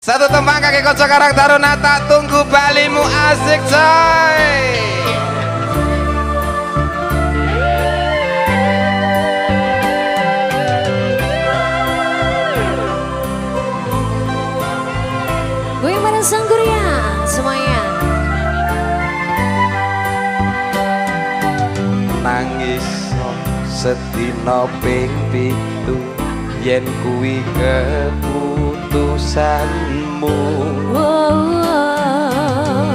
Satu tembang kaki kocok karang taruna tak tunggu balimu asik coy. Gue pada sangguria semuanya. Nangis setino ping pitu yen kuwi keputusanmu.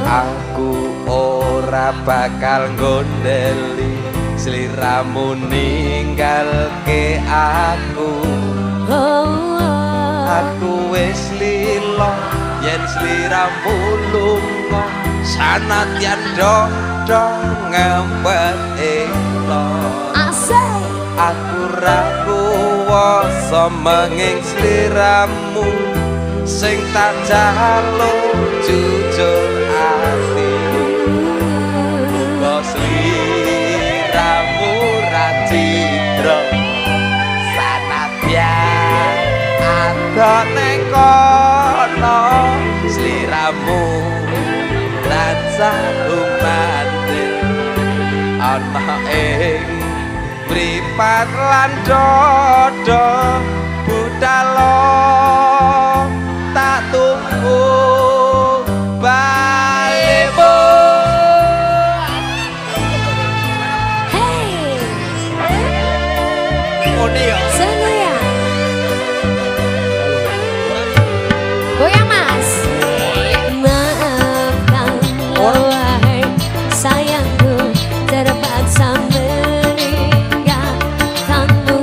Aku ora bakal gondeli sliramu ninggalke aku. Aku wis lilo yen sliramu lunga sanadyan do ngempet elo. Aku ra kuwasa menging sliramu sing tak jaluk jujur ati. Muga sliramu ra cidra sanadyan ada ning kono sliramu tansah gumantil ana ing mripat lan dodo budalo tak tunggu balimu. Hey, Odio sangguria. Goyang mas. Maafkan wahai sayangku terpaksa meninggalkanmu.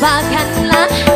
lupakanlah